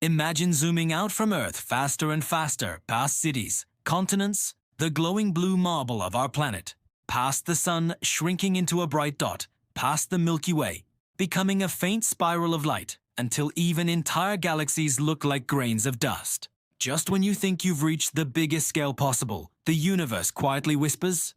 Imagine zooming out from Earth faster and faster, past cities, continents, the glowing blue marble of our planet, past the Sun shrinking into a bright dot, past the Milky Way, becoming a faint spiral of light, until even entire galaxies look like grains of dust. Just when you think you've reached the biggest scale possible, the universe quietly whispers,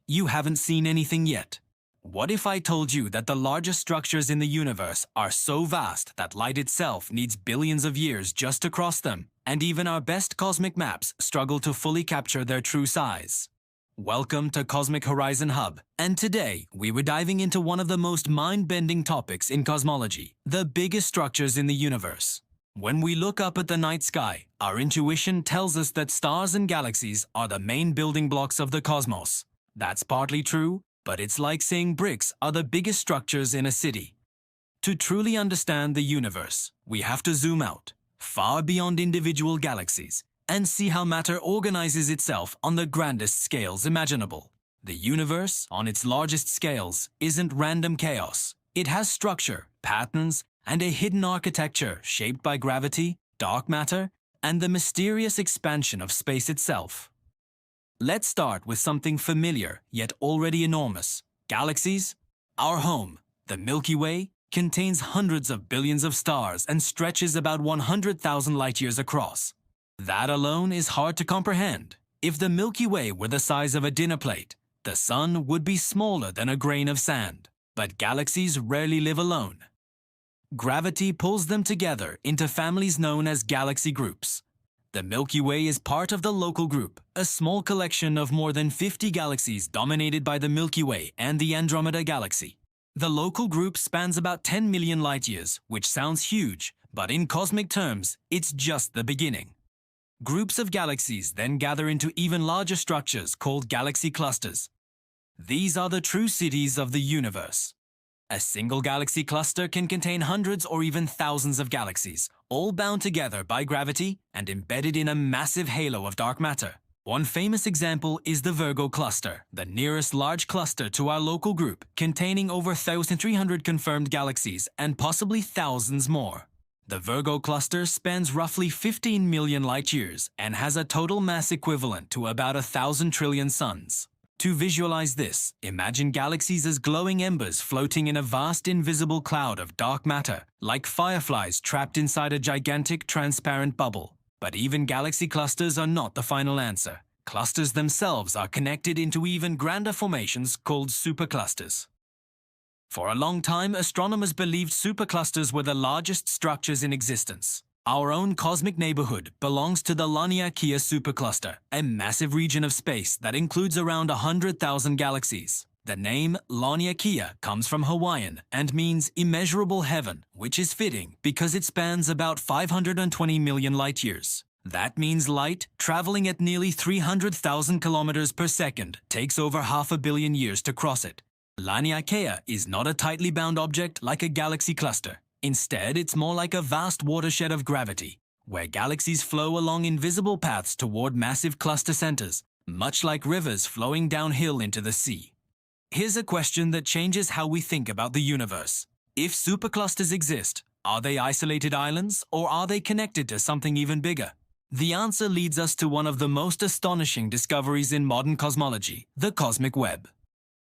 "You haven't seen anything yet." What if I told you that the largest structures in the universe are so vast that light itself needs billions of years just to cross them, and even our best cosmic maps struggle to fully capture their true size? Welcome to Cosmic Horizon Hub, and today we were diving into one of the most mind-bending topics in cosmology, the biggest structures in the universe. When we look up at the night sky, our intuition tells us that stars and galaxies are the main building blocks of the cosmos. That's partly true, but it's like saying bricks are the biggest structures in a city. To truly understand the universe, we have to zoom out, far beyond individual galaxies, and see how matter organizes itself on the grandest scales imaginable. The universe, on its largest scales, isn't random chaos. It has structure, patterns, and a hidden architecture shaped by gravity, dark matter, and the mysterious expansion of space itself. Let's start with something familiar, yet already enormous. Galaxies. Our home, the Milky Way, contains hundreds of billions of stars and stretches about 100,000 light-years across. That alone is hard to comprehend. If the Milky Way were the size of a dinner plate, the Sun would be smaller than a grain of sand. But galaxies rarely live alone. Gravity pulls them together into families known as galaxy groups. The Milky Way is part of the Local Group, a small collection of more than 50 galaxies dominated by the Milky Way and the Andromeda Galaxy. The Local Group spans about 10 million light-years, which sounds huge, but in cosmic terms, it's just the beginning. Groups of galaxies then gather into even larger structures called galaxy clusters. These are the true cities of the universe. A single galaxy cluster can contain hundreds or even thousands of galaxies, all bound together by gravity and embedded in a massive halo of dark matter. One famous example is the Virgo cluster, the nearest large cluster to our Local Group, containing over 1,300 confirmed galaxies and possibly thousands more. The Virgo cluster spans roughly 15 million light-years and has a total mass equivalent to about 1,000 trillion suns. To visualize this, imagine galaxies as glowing embers floating in a vast invisible cloud of dark matter, like fireflies trapped inside a gigantic transparent bubble. But even galaxy clusters are not the final answer. Clusters themselves are connected into even grander formations called superclusters. For a long time, astronomers believed superclusters were the largest structures in existence. Our own cosmic neighborhood belongs to the Laniakea supercluster, a massive region of space that includes around 100,000 galaxies. The name Laniakea comes from Hawaiian and means immeasurable heaven, which is fitting because it spans about 520 million light-years. That means light, traveling at nearly 300,000 kilometers per second, takes over 500 million years to cross it. Laniakea is not a tightly bound object like a galaxy cluster. Instead, it's more like a vast watershed of gravity, where galaxies flow along invisible paths toward massive cluster centers, much like rivers flowing downhill into the sea. Here's a question that changes how we think about the universe. If superclusters exist, are they isolated islands, or are they connected to something even bigger? The answer leads us to one of the most astonishing discoveries in modern cosmology, the cosmic web.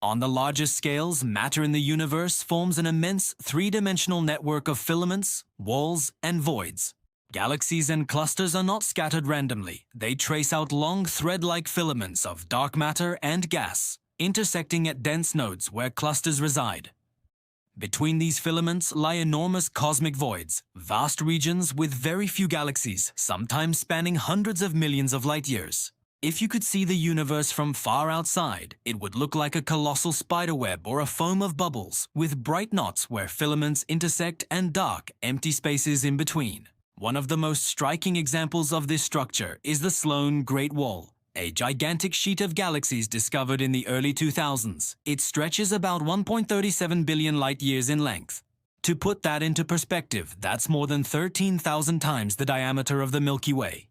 On the largest scales, matter in the universe forms an immense three-dimensional network of filaments, walls, and voids. Galaxies and clusters are not scattered randomly. They trace out long thread-like filaments of dark matter and gas, intersecting at dense nodes where clusters reside. Between these filaments lie enormous cosmic voids, vast regions with very few galaxies, sometimes spanning hundreds of millions of light-years. If you could see the universe from far outside, it would look like a colossal spiderweb or a foam of bubbles, with bright knots where filaments intersect and dark, empty spaces in between. One of the most striking examples of this structure is the Sloan Great Wall, a gigantic sheet of galaxies discovered in the early 2000s. It stretches about 1.37 billion light-years in length. To put that into perspective, that's more than 13,000 times the diameter of the Milky Way.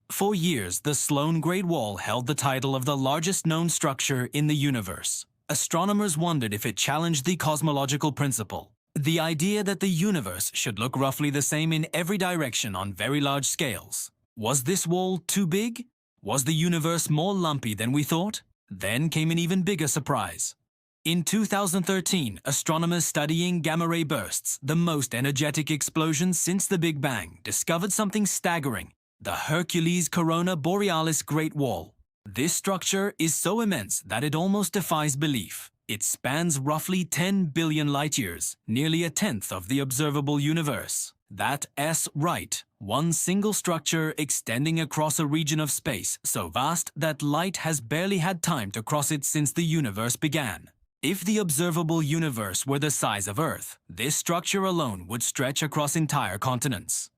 For years, the Sloan Great Wall held the title of the largest known structure in the universe. Astronomers wondered if it challenged the cosmological principle. The idea that the universe should look roughly the same in every direction on very large scales. Was this wall too big? Was the universe more lumpy than we thought? Then came an even bigger surprise. In 2013, astronomers studying gamma-ray bursts, the most energetic explosions since the Big Bang, discovered something staggering: the Hercules Corona Borealis Great Wall. This structure is so immense that it almost defies belief. It spans roughly 10 billion light-years, nearly a tenth of the observable universe. That's right, one single structure extending across a region of space so vast that light has barely had time to cross it since the universe began. If the observable universe were the size of Earth, this structure alone would stretch across entire continents.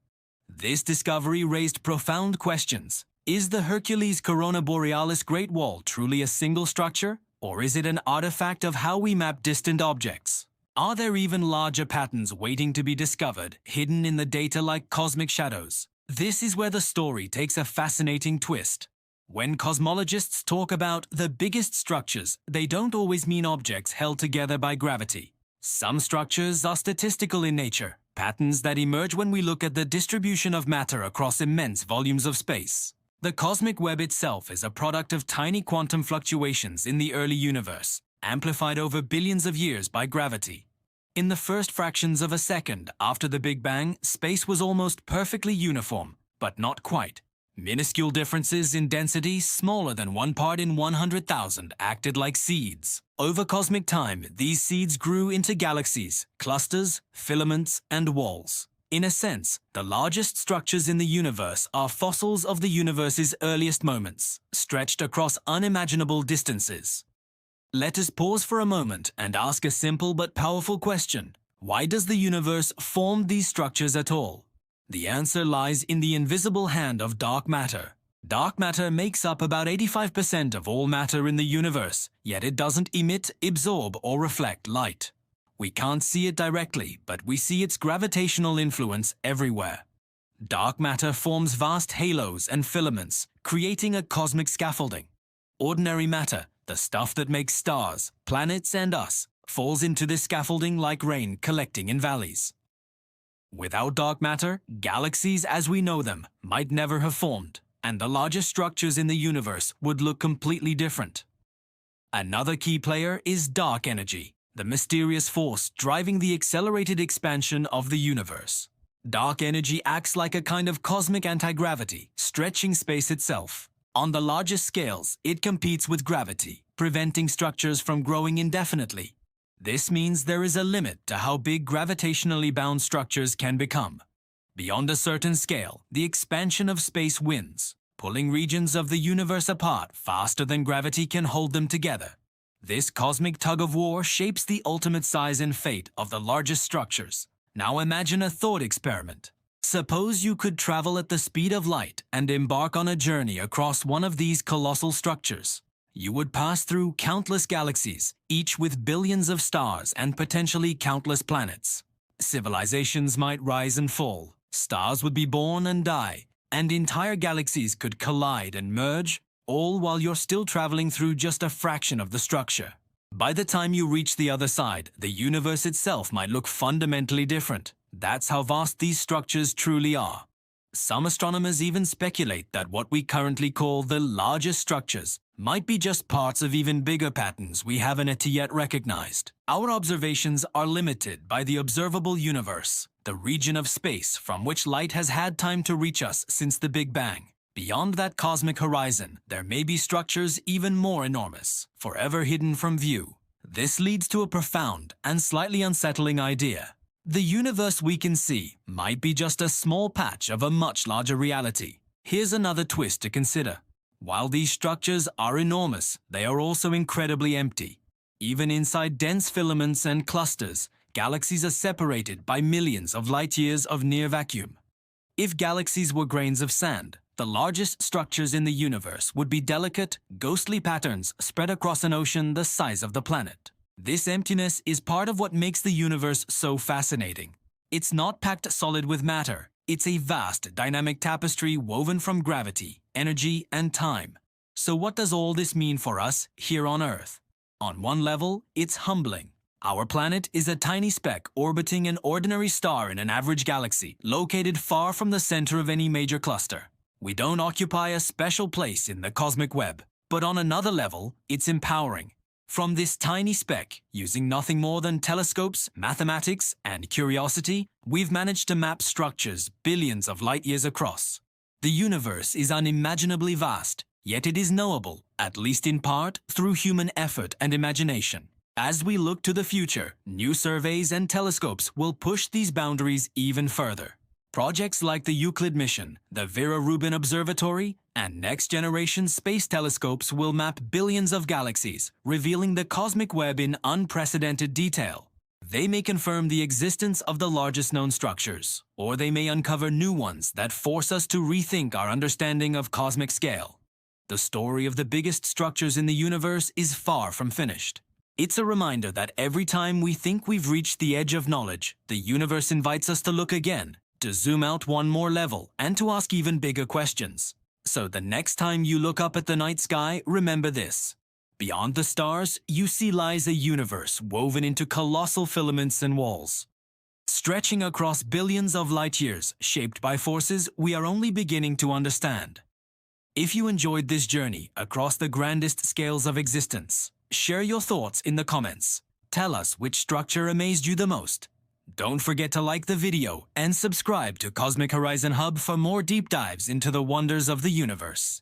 This discovery raised profound questions. Is the Hercules Corona Borealis Great Wall truly a single structure? Or is it an artifact of how we map distant objects? Are there even larger patterns waiting to be discovered, hidden in the data like cosmic shadows? This is where the story takes a fascinating twist. When cosmologists talk about the biggest structures, they don't always mean objects held together by gravity. Some structures are statistical in nature, patterns that emerge when we look at the distribution of matter across immense volumes of space. The cosmic web itself is a product of tiny quantum fluctuations in the early universe, amplified over billions of years by gravity. In the first fractions of a second after the Big Bang, space was almost perfectly uniform, but not quite. Minuscule differences in density, smaller than 1 part in 100,000, acted like seeds. Over cosmic time, these seeds grew into galaxies, clusters, filaments, and walls. In a sense, the largest structures in the universe are fossils of the universe's earliest moments, stretched across unimaginable distances. Let us pause for a moment and ask a simple but powerful question. Why does the universe form these structures at all? The answer lies in the invisible hand of dark matter. Dark matter makes up about 85% of all matter in the universe, yet it doesn't emit, absorb, or reflect light. We can't see it directly, but we see its gravitational influence everywhere. Dark matter forms vast halos and filaments, creating a cosmic scaffolding. Ordinary matter, the stuff that makes stars, planets, and us, falls into this scaffolding like rain collecting in valleys. Without dark matter, galaxies as we know them might never have formed, and the largest structures in the universe would look completely different. Another key player is dark energy, the mysterious force driving the accelerated expansion of the universe. Dark energy acts like a kind of cosmic anti-gravity, stretching space itself. On the largest scales, it competes with gravity, preventing structures from growing indefinitely. This means there is a limit to how big gravitationally bound structures can become. Beyond a certain scale, the expansion of space wins, pulling regions of the universe apart faster than gravity can hold them together. This cosmic tug-of-war shapes the ultimate size and fate of the largest structures. Now imagine a thought experiment. Suppose you could travel at the speed of light and embark on a journey across one of these colossal structures. You would pass through countless galaxies, each with billions of stars and potentially countless planets. Civilizations might rise and fall, stars would be born and die, and entire galaxies could collide and merge, all while you're still traveling through just a fraction of the structure. By the time you reach the other side, the universe itself might look fundamentally different. That's how vast these structures truly are. Some astronomers even speculate that what we currently call the largest structures might be just parts of even bigger patterns we haven't yet recognized. Our observations are limited by the observable universe, the region of space from which light has had time to reach us since the Big Bang. Beyond that cosmic horizon, there may be structures even more enormous, forever hidden from view. This leads to a profound and slightly unsettling idea. The universe we can see might be just a small patch of a much larger reality. Here's another twist to consider. While these structures are enormous, they are also incredibly empty. Even inside dense filaments and clusters, galaxies are separated by millions of light-years of near vacuum. If galaxies were grains of sand, the largest structures in the universe would be delicate, ghostly patterns spread across an ocean the size of the planet. This emptiness is part of what makes the universe so fascinating. It's not packed solid with matter. It's a vast, dynamic tapestry woven from gravity, energy, and time. So what does all this mean for us here on Earth? On one level, it's humbling. Our planet is a tiny speck orbiting an ordinary star in an average galaxy, located far from the center of any major cluster. We don't occupy a special place in the cosmic web, but on another level, it's empowering. From this tiny speck, using nothing more than telescopes, mathematics, and curiosity, we've managed to map structures billions of light years across. The universe is unimaginably vast, yet it is knowable, at least in part, through human effort and imagination. As we look to the future, new surveys and telescopes will push these boundaries even further. Projects like the Euclid mission, the Vera Rubin Observatory, and next-generation space telescopes will map billions of galaxies, revealing the cosmic web in unprecedented detail. They may confirm the existence of the largest known structures, or they may uncover new ones that force us to rethink our understanding of cosmic scale. The story of the biggest structures in the universe is far from finished. It's a reminder that every time we think we've reached the edge of knowledge, the universe invites us to look again, to zoom out one more level, and to ask even bigger questions. So the next time you look up at the night sky, remember this. Beyond the stars, you see lies a universe woven into colossal filaments and walls, stretching across billions of light years, shaped by forces we are only beginning to understand. If you enjoyed this journey across the grandest scales of existence, share your thoughts in the comments. Tell us which structure amazed you the most. Don't forget to like the video and subscribe to Cosmic Horizon Hub for more deep dives into the wonders of the universe.